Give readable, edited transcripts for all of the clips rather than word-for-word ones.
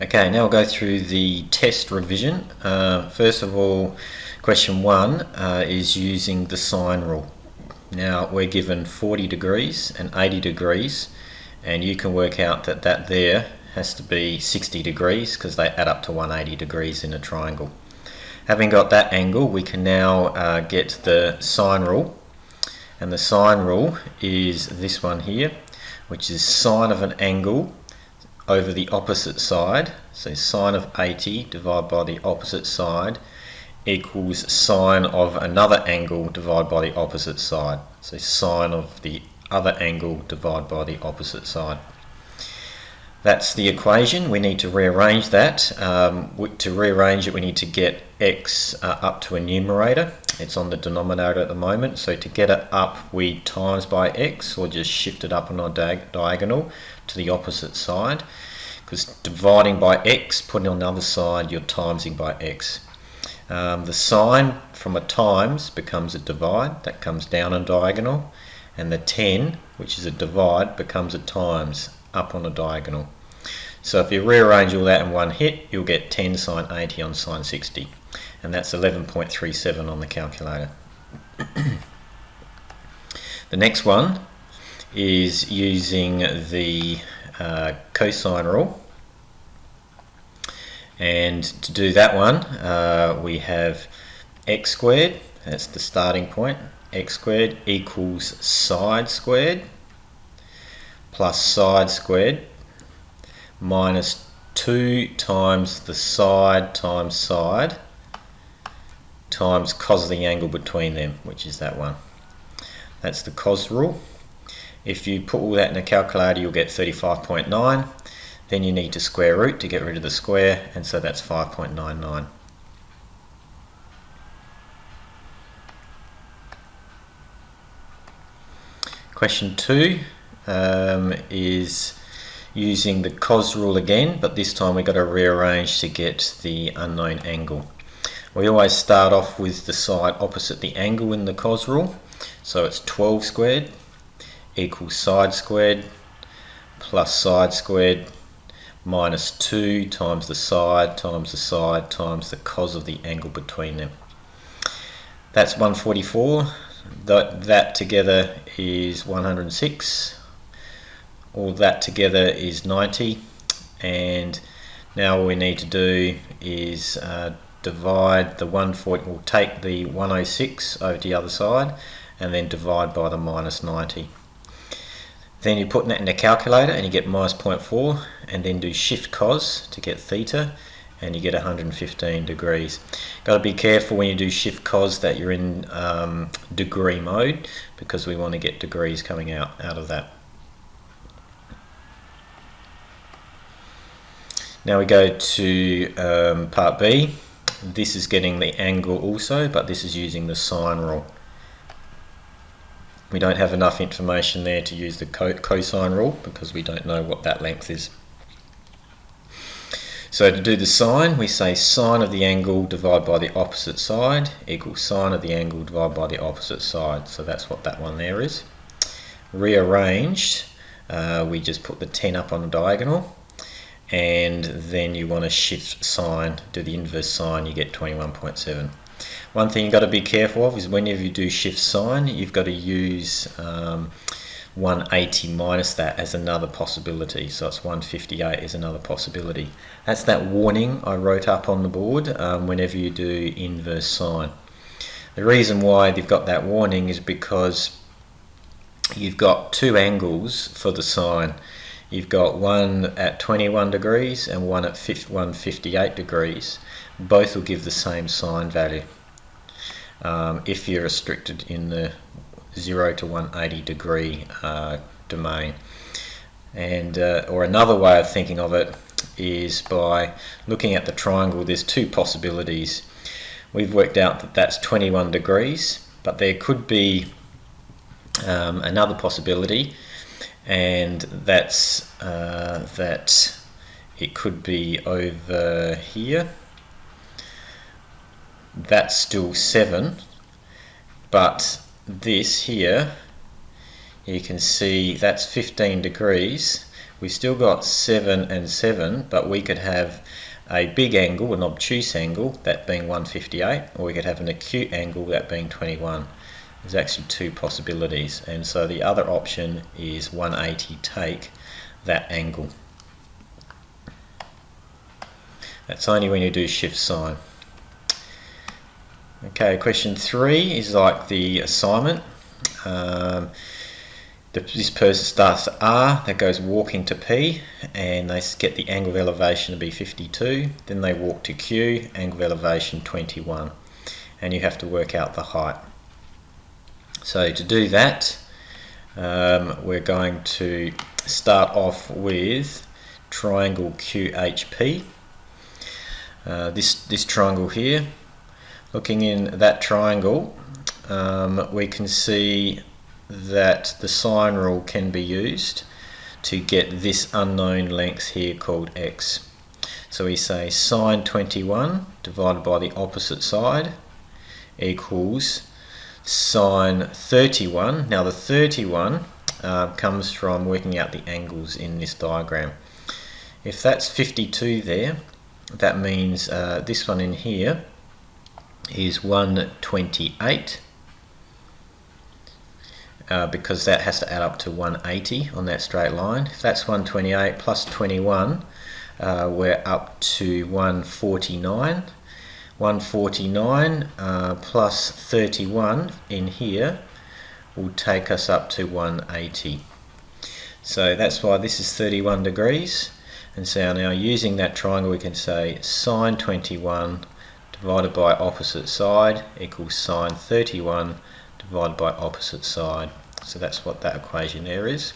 Okay, now we'll go through the test revision. First of all, question 1 is using the sine rule. Now we're given 40 degrees and 80 degrees, and you can work out that that there has to be 60 degrees because they add up to 180 degrees in a triangle. Having got that angle, we can now get the sine rule, and the sine rule is this one here, which is sine of an angle over the opposite side. So sine of 80 divided by the opposite side equals sine of another angle divided by the opposite side. So sine of the other angle divided by the opposite side. That's the equation. We need to rearrange that. To rearrange it, we need to get x up to a numerator. It's on the denominator at the moment, so to get it up we times by x, or just shift it up on our diagonal to the opposite side, because dividing by x, putting on the other side, you're timesing by x. The sign from a times becomes a divide, that comes down on diagonal, and the 10, which is a divide, becomes a times up on a diagonal. So if you rearrange all that in one hit, you'll get 10 sine 80 on sine 60, and that's 11.37 on the calculator. The next one is using the cosine rule, and to do that one we have x squared, that's the starting point, x squared equals side squared plus side squared minus 2 times the side times side times cos of the angle between them, which is that one. That's the cos rule. If you put all that in a calculator, you'll get 35.9. Then you need to square root to get rid of the square, and so that's 5.99. Question 2 is using the cos rule again, but this time we've got to rearrange to get the unknown angle. We always start off with the side opposite the angle in the cos rule, so it's 12 squared equals side squared plus side squared minus 2 times the side times the side times the cos of the angle between them. That's 144. That together is 106. All that together is 90. And now all we need to do is divide the 140, we'll take the 106 over to the other side and then divide by the minus 90. Then you put that in a calculator and you get minus 0.4, and then do shift cos to get theta, and you get 115 degrees. Got to be careful when you do shift cos that you're in degree mode, because we want to get degrees coming out of that. Now we go to part B. This is getting the angle also, but this is using the sine rule. We don't have enough information there to use the cosine rule because we don't know what that length is. So to do the sine, we say sine of the angle divided by the opposite side equals sine of the angle divided by the opposite side. So that's what that one there is. Rearranged, we just put the 10 up on the diagonal, and then you want to shift sine, do the inverse sine, you get 21.7. One thing you've got to be careful of is whenever you do shift sine, you've got to use 180 minus that as another possibility. So it's 158 is another possibility. That's that warning I wrote up on the board whenever you do inverse sine. The reason why they've got that warning is because you've got two angles for the sine. You've got one at 21 degrees and one at 158 degrees. Both will give the same sine value if you're restricted in the 0 to 180 degree domain. And or another way of thinking of it is by looking at the triangle. There's two possibilities. We've worked out that that's 21 degrees, but there could be another possibility, and that's that it could be over here. That's still 7, but this here, you can see that's 15 degrees, we've still got 7 and 7, but we could have a big angle, an obtuse angle, that being 158, or we could have an acute angle, that being 21. There's actually two possibilities, and so the other option is 180 take that angle. That's only when you do shift sine. Okay, question 3 is like the assignment. This person starts at R, that goes walking to P, and they get the angle of elevation to be 52. Then they walk to Q, angle of elevation 21, and you have to work out the height. So to do that, we're going to start off with triangle QHP. This triangle here. Looking in that triangle, we can see that the sine rule can be used to get this unknown length here called x. So we say sine 21 divided by the opposite side equals sine 31. Now the 31 comes from working out the angles in this diagram. If that's 52 there, that means this one in here is 128, because that has to add up to 180 on that straight line. If that's 128 plus 21, we're up to 149. 149 plus 31 in here will take us up to 180. So that's why this is 31 degrees. And so now using that triangle, we can say sine 21 divided by opposite side equals sine 31 divided by opposite side. So that's what that equation there is.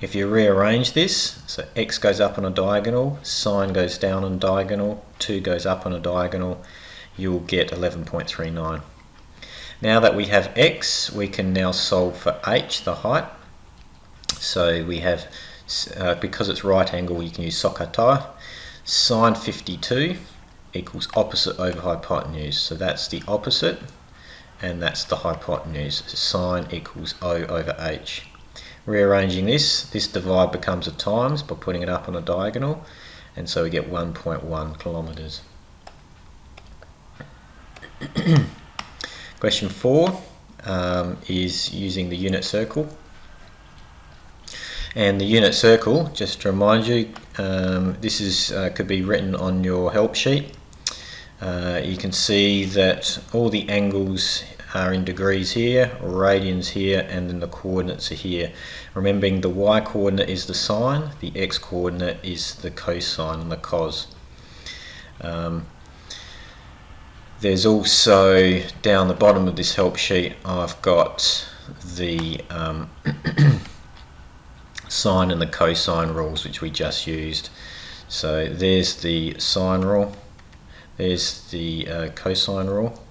If you rearrange this, so x goes up on a diagonal, sine goes down on a diagonal, 2 goes up on a diagonal, you'll get 11.39. Now that we have x, we can now solve for h, the height. So we have, because it's right angle, you can use SOHCAHTOA. Sine 52 equals opposite over hypotenuse. So that's the opposite, and that's the hypotenuse. So sine equals O over h. Rearranging this divide becomes a times by putting it up on a diagonal, and so we get 1.1 kilometres. Question 4 is using the unit circle. And the unit circle, just to remind you, this is could be written on your help sheet. You can see that all the angles are in degrees here, radians here, and then the coordinates are here. Remembering the y coordinate is the sine, the x coordinate is the cosine and the cos. There's also, down the bottom of this help sheet, I've got the sine and the cosine rules, which we just used. So there's the sine rule, there's the cosine rule,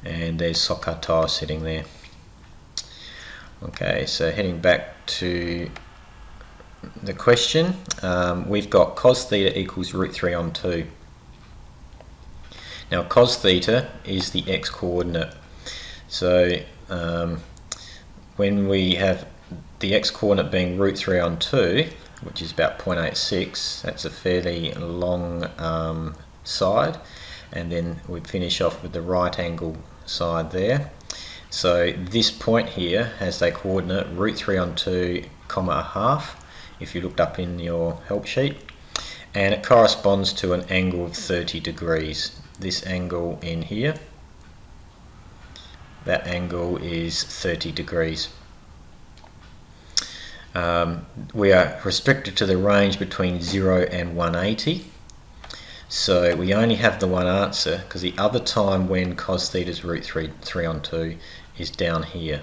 and there's SOHCAHTOA sitting there. Okay, so heading back to the question, we've got cos theta equals root 3 on 2. Now cos theta is the x coordinate. So when we have the x coordinate being root 3 on 2, which is about 0.86, that's a fairly long side, and then we finish off with the right angle side there. So this point here has a coordinate root 3 on 2, comma a half, if you looked up in your help sheet, and it corresponds to an angle of 30 degrees. This angle in here, that angle is 30 degrees. We are restricted to the range between 0 and 180. So we only have the one answer, because the other time when cos theta is root 3 on 2 is down here.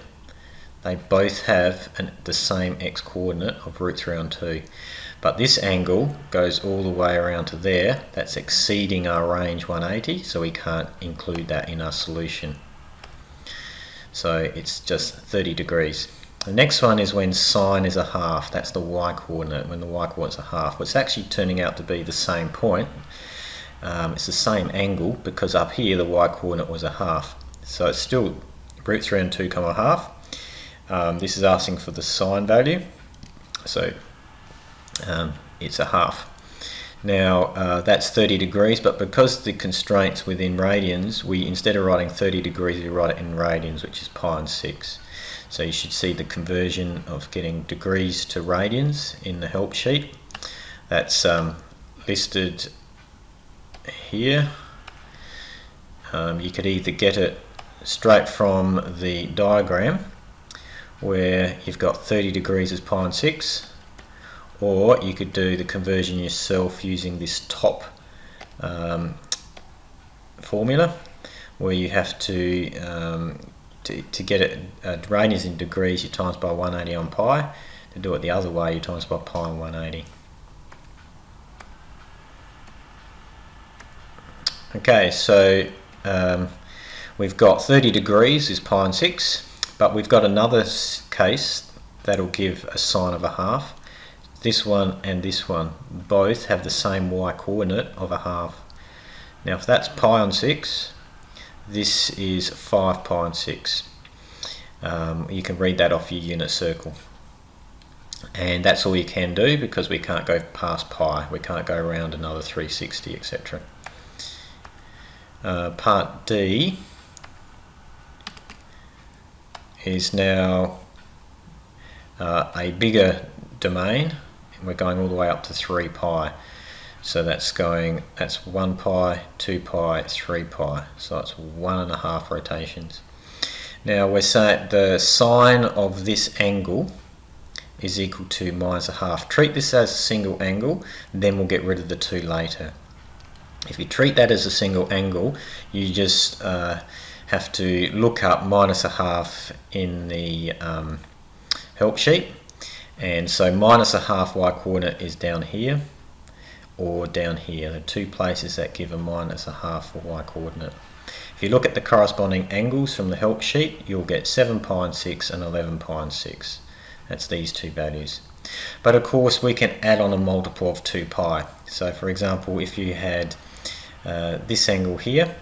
They both have the same x coordinate of root 3 on 2. But this angle goes all the way around to there. That's exceeding our range 180, so we can't include that in our solution. So it's just 30 degrees. The next one is when sine is a half. That's the y coordinate, when the y coordinate's a half. Well, it's actually turning out to be the same point. It's the same angle, because up here the y coordinate was a half. So it's still root 3 on 2 comma half. This is asking for the sine value. So it's a half. Now that's 30 degrees, but because the constraint's within radians, we, instead of writing 30 degrees, we write it in radians, which is pi on 6. So you should see the conversion of getting degrees to radians in the help sheet. That's listed here. You could either get it straight from the diagram, where you've got 30 degrees as pi on 6, or you could do the conversion yourself using this top formula, where you have to get it radians in degrees, you times by 180 on pi. To do it the other way, you times by pi on 180. Okay, so we've got 30 degrees is pi on 6, but we've got another case that'll give a sine of a half. This one and this one both have the same y coordinate of a half. Now if that's pi on 6, this is 5 pi on 6. You can read that off your unit circle. And that's all you can do, because we can't go past pi. We can't go around another 360, etc. Part D is now a bigger domain. We're going all the way up to 3 pi. So that's 1 pi, 2 pi, 3 pi. So it's 1.5 rotations. Now we're saying the sine of this angle is equal to minus a half. Treat this as a single angle, then we'll get rid of the 2 later. If you treat that as a single angle, you just have to look up minus a half in the help sheet. And so minus a half y coordinate is down here or down here. The 2 places that give a minus a half y coordinate. If you look at the corresponding angles from the help sheet, you'll get 7 pi on 6 and 11 pi on 6. That's these 2 values. But of course we can add on a multiple of 2 pi. So for example, if you had this angle here,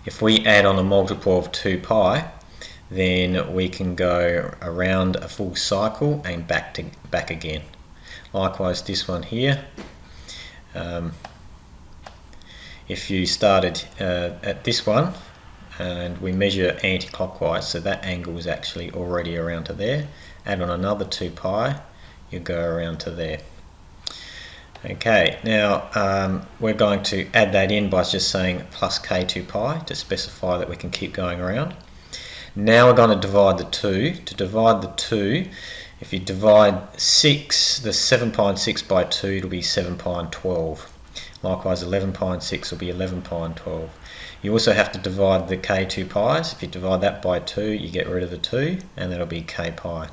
if we add on a multiple of 2 pi, then we can go around a full cycle and back again. Likewise this one here, if you started at this one and we measure anti-clockwise, so that angle is actually already around to there, add on another 2 pi, you go around to there. Okay, now we're going to add that in by just saying plus k2 pi to specify that we can keep going around. Now we're going to divide the 2. To divide the 2, if you divide 6, the 7 pi and 6 by 2, it'll be 7 pi and 12. Likewise 11 pi and 6 will be 11 pi and 12. You also have to divide the k2 pi's. If you divide that by 2, you get rid of the 2, and that'll be k pi.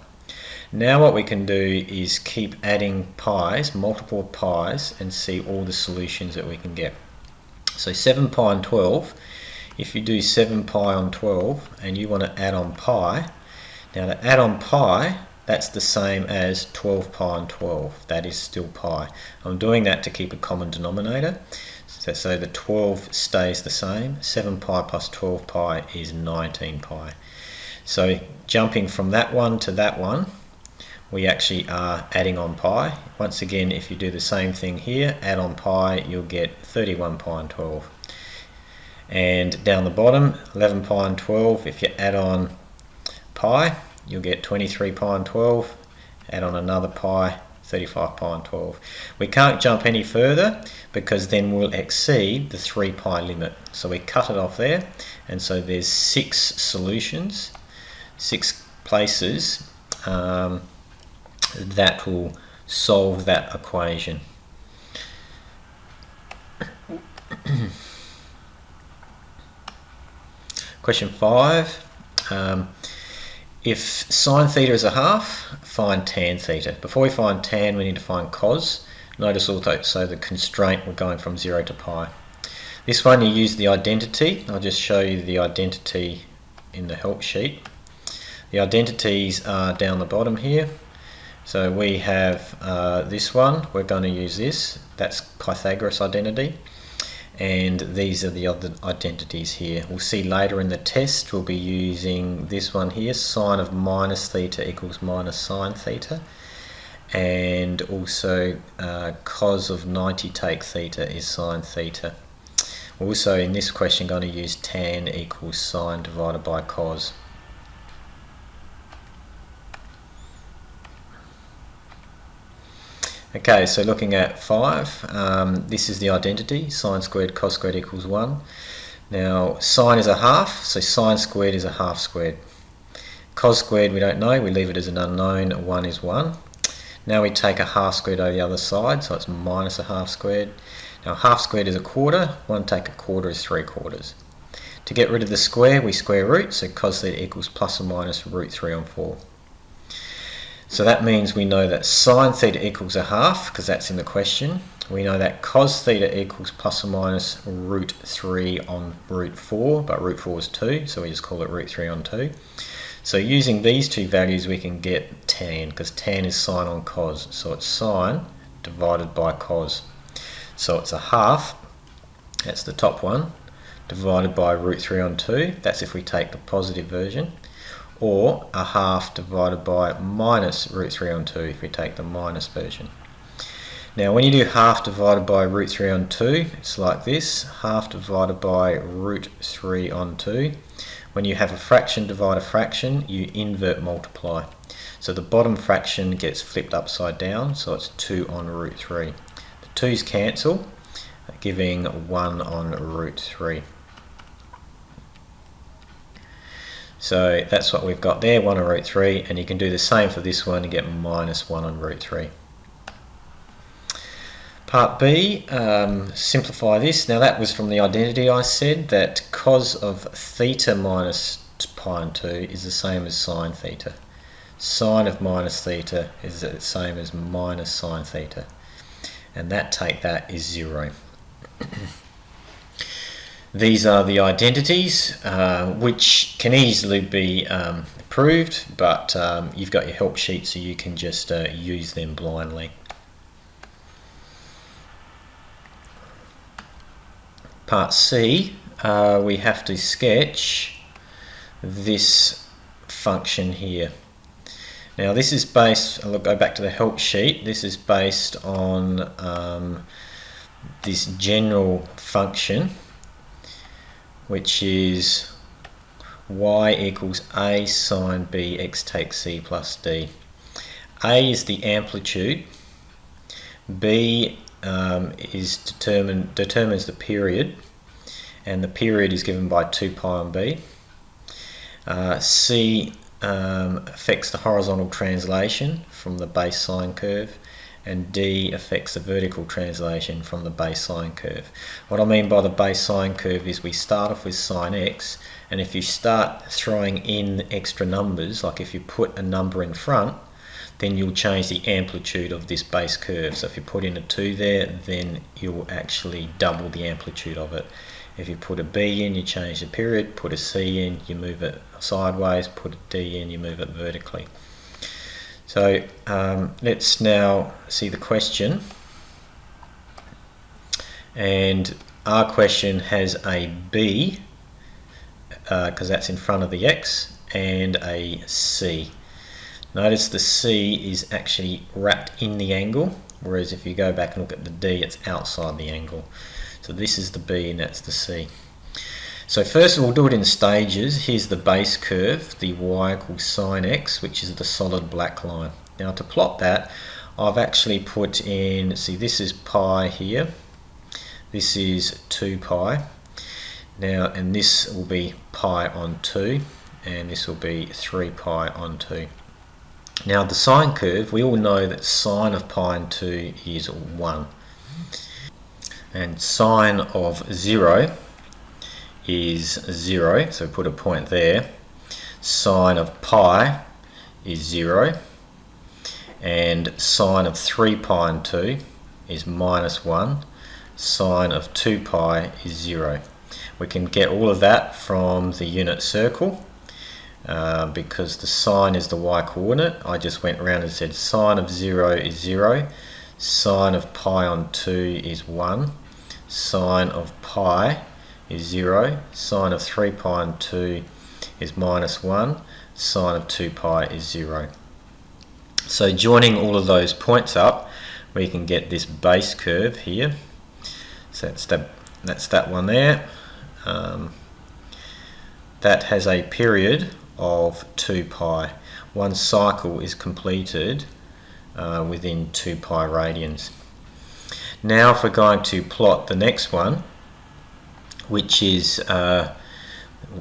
Now what we can do is keep adding pi's, multiple pi's, and see all the solutions that we can get. So 7 pi and 12, if you do 7 pi on 12 and you want to add on pi, now to add on pi, that's the same as 12 pi on 12. That is still pi. I'm doing that to keep a common denominator. So the 12 stays the same. 7 pi plus 12 pi is 19 pi. So jumping from that one to that one, we actually are adding on pi. Once again, if you do the same thing here, add on pi, you'll get 31 pi and 12. And down the bottom, 11 pi and 12, if you add on pi, you'll get 23 pi and 12. Add on another pi, 35 pi and 12. We can't jump any further because then we'll exceed the 3 pi limit. So we cut it off there, and so there's 6 solutions, 6 places that will solve that equation. Question 5. If sine theta is a half, find tan theta. Before we find tan, we need to find cos. Notice also the constraint, we're going from 0 to pi. This one you use the identity. I'll just show you the identity in the help sheet. The identities are down the bottom here. So we have this one, we're going to use this. That's Pythagoras identity. And these are the other identities here. We'll see later in the test we'll be using this one here, sine of minus theta equals minus sine theta, and also cos of 90 take theta is sine theta. Also in this question going to use tan equals sine divided by cos. Okay, so looking at 5, this is the identity, sine squared cos squared equals 1. Now sine is a half, so sine squared is a half squared. Cos squared we don't know, we leave it as an unknown, 1 is 1. Now we take a half squared over the other side, so it's minus a half squared. Now half squared is a quarter, 1 take a quarter is 3/4. To get rid of the square, we square root, so cos theta equals plus or minus root 3/4. So that means we know that sine theta equals a half, because that's in the question. We know that cos theta equals plus or minus root 3 on root 4, but root 4 is 2, so we just call it root 3 on 2. So using these two values we can get tan, because tan is sine on cos, so it's sine divided by cos. So it's a half, that's the top one, divided by root 3 on 2, that's if we take the positive version, or a half divided by minus root 3 on 2 if we take the minus version. Now when you do half divided by root 3 on 2, it's like this, half divided by root 3 on 2. When you have a fraction divide a fraction, you invert multiply. So the bottom fraction gets flipped upside down, so it's 2 on root 3. The 2's cancel, giving 1 on root 3. So that's what we've got there, 1 on root 3, and you can do the same for this one and get minus 1 on root 3. Part B, simplify this. Now that was from the identity I said, that cos of theta minus pi on 2 is the same as sine theta. Sine of minus theta is the same as minus sine theta. And that is 0. These are the identities, which can easily be proved, but you've got your help sheet so you can just use them blindly. Part C, we have to sketch this function here. Now this is based, I'll go back to the help sheet, this is based on this general function, which is y equals a sine b x takes c plus d. A is the amplitude, b is determines the period, and the period is given by 2 pi on b. C affects the horizontal translation from the base sine curve, and D affects the vertical translation from the base sine curve. What I mean by the base sine curve is we start off with sine x, and if you start throwing in extra numbers, like if you put a number in front, then you'll change the amplitude of this base curve. So if you put in a 2 there, then you'll actually double the amplitude of it. If you put a B in, you change the period, put a C in, you move it sideways, put a D in, you move it vertically. So let's now see the question, and our question has a B, because that's in front of the X, and a C. Notice the C is actually wrapped in the angle, whereas if you go back and look at the D, it's outside the angle. So this is the B and that's the C. So first of all, do it in stages. Here's the base curve, the y equals sine x, which is the solid black line. Now to plot that, I've actually put in, see this is pi here, this is 2 pi, now, and this will be pi on 2, and this will be 3 pi on 2. Now the sine curve, we all know that sine of pi on 2 is 1, and sine of 0 is 0, so put a point there. Sine of pi is 0, and sine of 3 pi on 2 is minus 1. Sine of 2 pi is 0. We can get all of that from the unit circle, because the sine is the y coordinate. I just went around and said sine of 0 is 0, sine of pi on 2 is 1, sine of pi is 0, sine of 3 pi on 2 is minus 1, sine of 2 pi is 0. So joining all of those points up, we can get this base curve here. So that's that one there. That has a period of 2 pi. One cycle is completed within 2 pi radians. Now if we're going to plot the next one, which is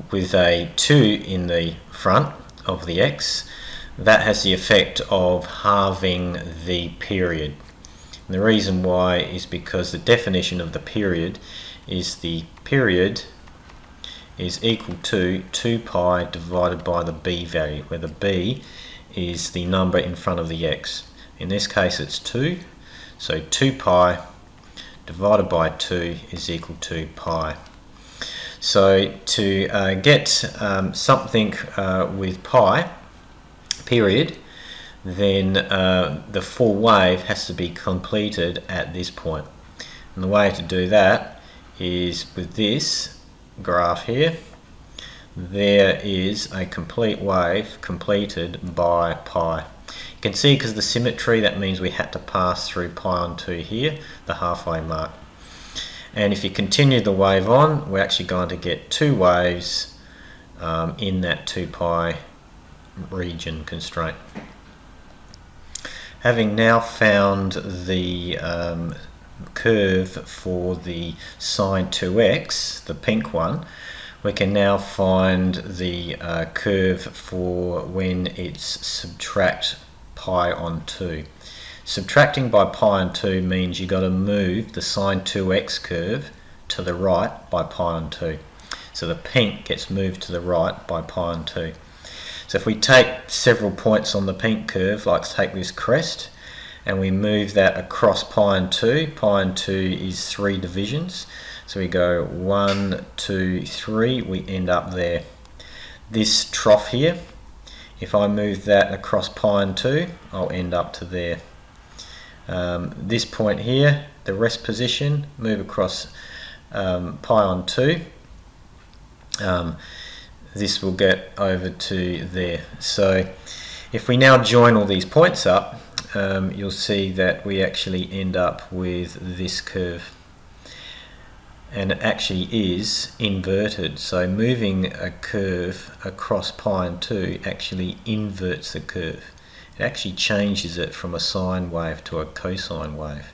with a 2 in the front of the x, that has the effect of halving the period. And the reason why is because the definition of the period is the period is equal to 2 pi divided by the b value, where the b is the number in front of the x. In this case it's 2, so 2 pi divided by 2 is equal to pi. So to get something with pi, period, then the full wave has to be completed at this point. And the way to do that is with this graph here. There is a complete wave completed by pi. You can see because of the symmetry, that means we had to pass through pi on 2 here, the halfway mark. And if you continue the wave on, we're actually going to get 2 waves in that 2 pi region constraint. Having now found the curve for the sine 2x, the pink one, we can now find the curve for when it's subtract pi on 2. Subtracting by pi on 2 means you've got to move the sine 2x curve to the right by pi on 2. So the pink gets moved to the right by pi on 2. So if we take several points on the pink curve, like take this crest, and we move that across pi on 2, pi on 2 is 3 divisions. So we go 1, 2, 3, we end up there. This trough here, if I move that across pi on 2, I'll end up to there. This point here, the rest position, move across pi on 2, this will get over to there. So if we now join all these points up, you'll see that we actually end up with this curve, and it actually is inverted. So moving a curve across pi on 2 actually inverts the curve. It actually changes it from a sine wave to a cosine wave,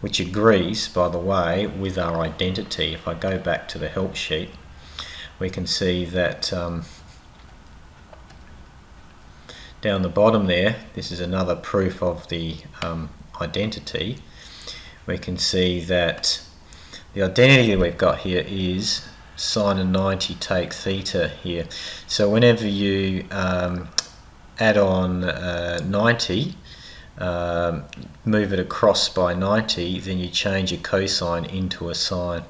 which agrees, by the way, with our identity. If I go back to the help sheet, we can see that down the bottom there, this is another proof of the identity. We can see that the identity that we've got here is sine of 90 take theta here. So whenever you add on 90, move it across by 90, then you change your cosine into a sine.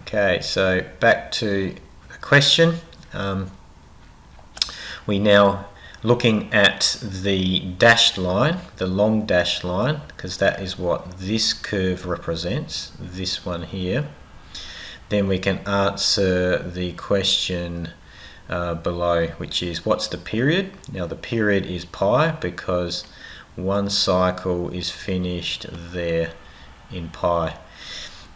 Okay, so back to the question. We now looking at the dashed line, the long dashed line, because that is what this curve represents, this one here. Then we can answer the question below, which is what's the period? Now the period is pi because one cycle is finished there in pi.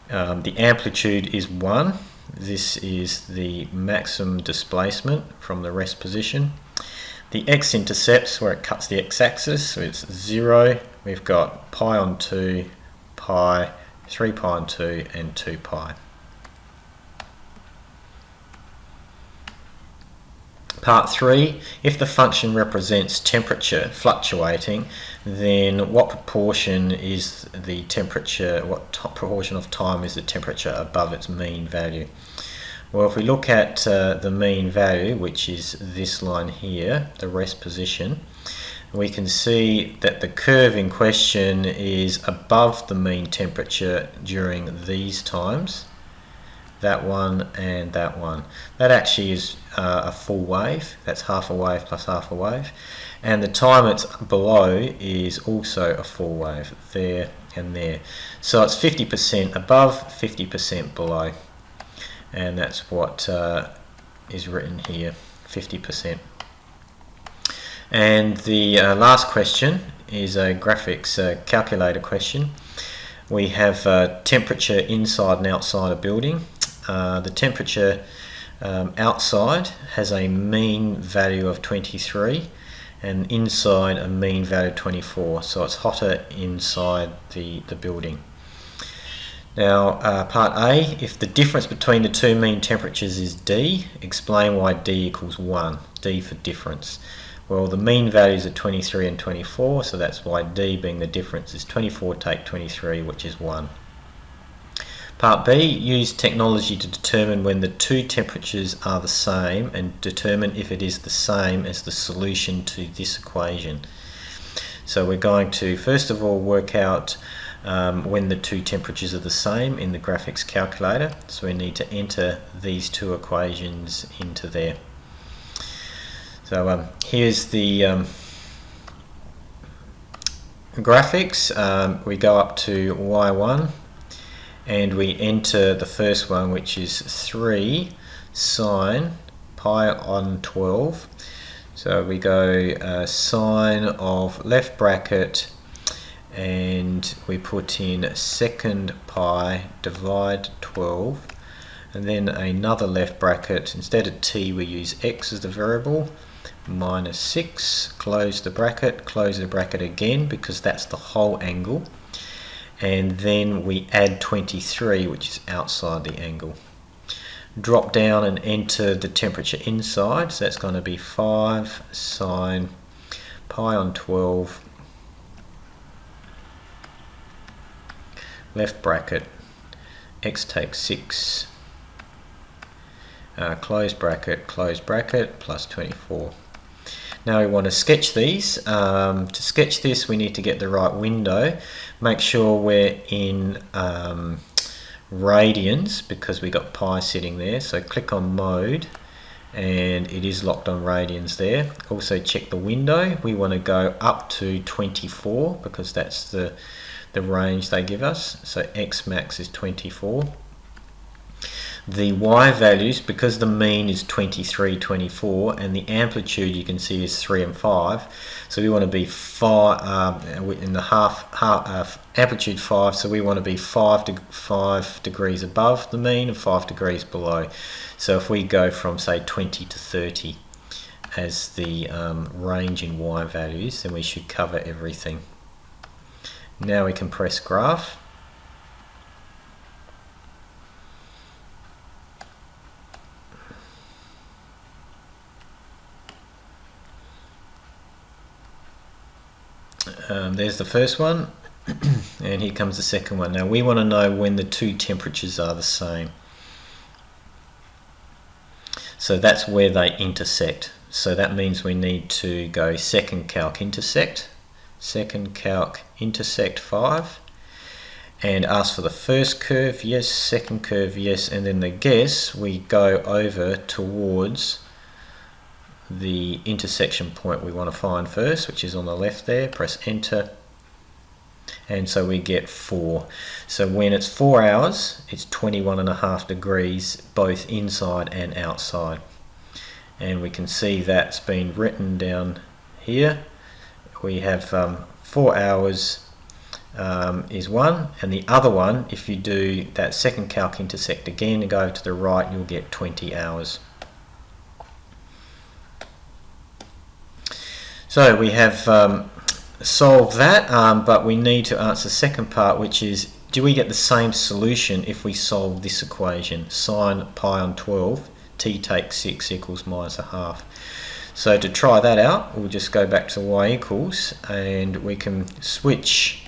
The amplitude is 1. This is the maximum displacement from the rest position. The x-intercepts, where it cuts the x-axis, so it's 0. We've got pi on 2, pi, 3 pi on 2, and 2 pi. Part 3, if the function represents temperature fluctuating, then what proportion is the temperature, what proportion of time is the temperature above its mean value? Well, if we look at the mean value, which is this line here, the rest position, we can see that the curve in question is above the mean temperature during these times, that one and that one. That actually is a full wave. That's half a wave plus half a wave. And the time it's below is also a full wave, there and there. So it's 50% above, 50% below. And that's what is written here, 50%. And the last question is a graphics calculator question. We have temperature inside and outside a building. The temperature outside has a mean value of 23 and inside a mean value of 24, so it's hotter inside the building. Now part A, if the difference between the two mean temperatures is D, explain why D equals 1, D for difference. Well, the mean values are 23 and 24, so that's why D, being the difference, is 24 take 23, which is 1. Part B, use technology to determine when the two temperatures are the same and determine if it is the same as the solution to this equation. So we're going to first of all work out when the two temperatures are the same in the graphics calculator. So we need to enter these two equations into there. So here's the graphics. We go up to y1 and we enter the first one, which is 3 sine pi on 12. So we go sine of left bracket and we put in second pi divide 12, and then another left bracket. Instead of t we use x as the variable, minus 6, close the bracket again because that's the whole angle, and then we add 23, which is outside the angle. Drop down and enter the temperature inside, so that's going to be 5 sine pi on 12 left bracket, x takes 6, close bracket, plus 24. Now we want to sketch these. To sketch this we need to get the right window. Make sure we're in radians because we got pi sitting there, so click on mode and it is locked on radians there. Also check the window. We want to go up to 24 because that's the range they give us, so x max is 24. The y values, because the mean is 23, 24, and the amplitude you can see is 3 and 5, so we want to be in the amplitude 5, so we want to be 5 degrees above the mean and 5 degrees below. So if we go from say 20 to 30 as the range in y values, then we should cover everything. Now we can press graph. There's the first one and here comes the second one. Now we want to know when the two temperatures are the same. So that's where they intersect. So that means we need to go second calc intersect 5 and ask for the first curve, yes, second curve, yes, and then the guess we go over towards the intersection point we want to find first, which is on the left there. Press enter and so we get 4. So when it's 4 hours it's 21.5 degrees both inside and outside, and we can see that's been written down here. We have 4 hours is 1, and the other one, if you do that second calc intersect again and go to the right, you'll get 20 hours. So we have solved that, but we need to answer the second part, which is, do we get the same solution if we solve this equation? Sine pi on 12, t takes 6 equals minus a half. So to try that out, we'll just go back to y equals, and we can switch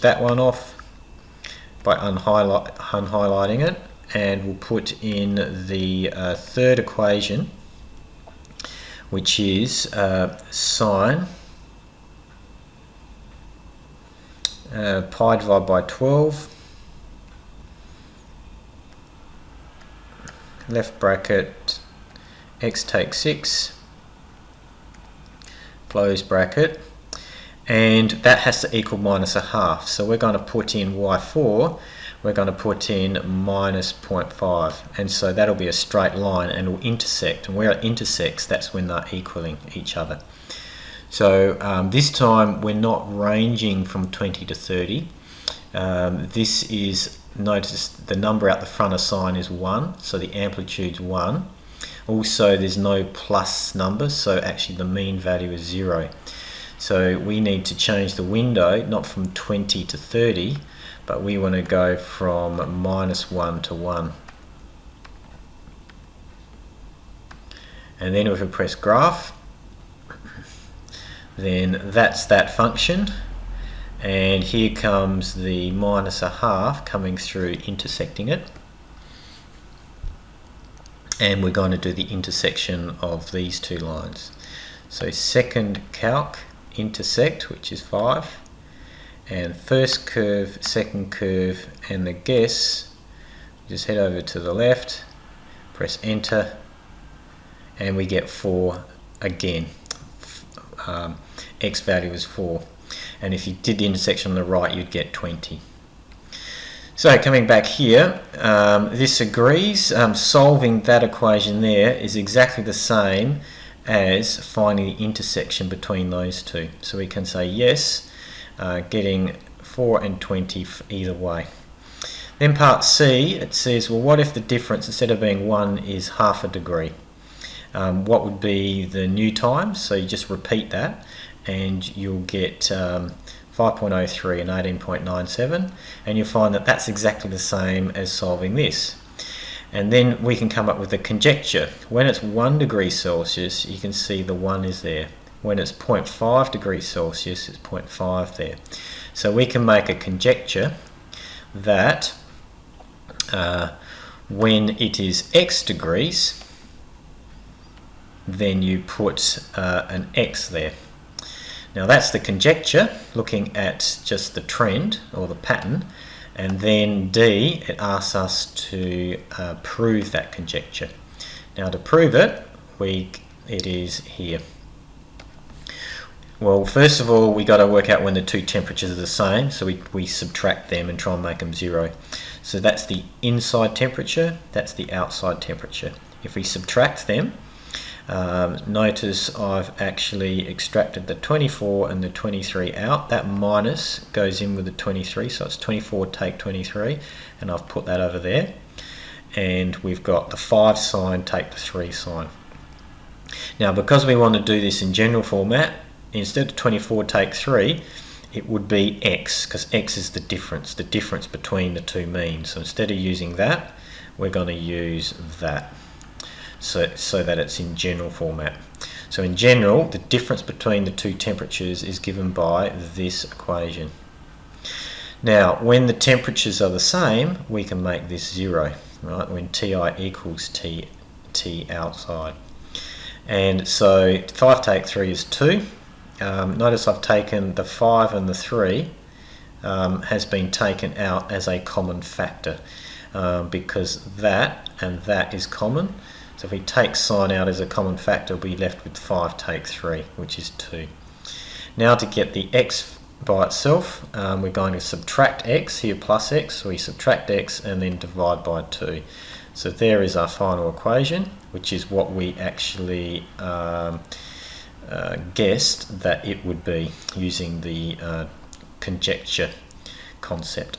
that one off by unhighlighting it, and we'll put in the third equation, which is sine pi divided by 12 left bracket x takes 6 close bracket, and that has to equal minus a half. So we're going to put in y4, we're going to put in minus 0.5, and so that'll be a straight line and will intersect, and where it intersects, that's when they're equaling each other. So this time we're not ranging from 20 to 30. This is, notice the number out the front of sine is 1, so the amplitude's 1. Also there's no plus number, so actually the mean value is 0. So we need to change the window not from 20 to 30, but we want to go from minus 1 to 1. And then if we press graph, then that's that function, and here comes the minus a half coming through intersecting it, and we're going to do the intersection of these two lines. So second calc intersect, which is 5, and first curve, second curve, and the guess, just head over to the left, press enter, and we get 4 again. X value is 4, and if you did the intersection on the right, you'd get 20. So coming back here, this agrees. Solving that equation there is exactly the same as finding the intersection between those two. So we can say yes, getting 4 and 20 either way. Then part C, it says, well, what if the difference instead of being 1 is half a degree? What would be the new times? So you just repeat that and you'll get 5.03 and 18.97, and you'll find that that's exactly the same as solving this. And then we can come up with a conjecture. When it's 1 degree Celsius, you can see the 1 is there. When it's 0.5 degrees Celsius, it's 0.5 there. So we can make a conjecture that when it is x degrees, then you put an x there. Now that's the conjecture, looking at just the trend or the pattern, and then D, it asks us to prove that conjecture. Now to prove it, it is here. Well, first of all, we got to work out when the two temperatures are the same, so we subtract them and try and make them 0. So that's the inside temperature, that's the outside temperature. If we subtract them, notice I've actually extracted the 24 and the 23 out. That minus goes in with the 23, so it's 24 take 23, and I've put that over there. And we've got the 5 sign take the 3 sign. Now because we want to do this in general format, instead of 24 take 3, it would be x, because x is the difference between the two means. So instead of using that, we're going to use that. So that it's in general format. So in general, the difference between the two temperatures is given by this equation. Now, when the temperatures are the same, we can make this 0, right? When Ti equals T outside. And so 5 take 3 is 2. Notice I've taken the 5 and the 3 has been taken out as a common factor because that and that is common. So if we take sine out as a common factor, we'll be left with 5 take 3, which is 2. Now to get the x by itself, we're going to subtract x, here plus x, so we subtract x and then divide by 2. So there is our final equation, which is what we actually guessed that it would be using the conjecture concept.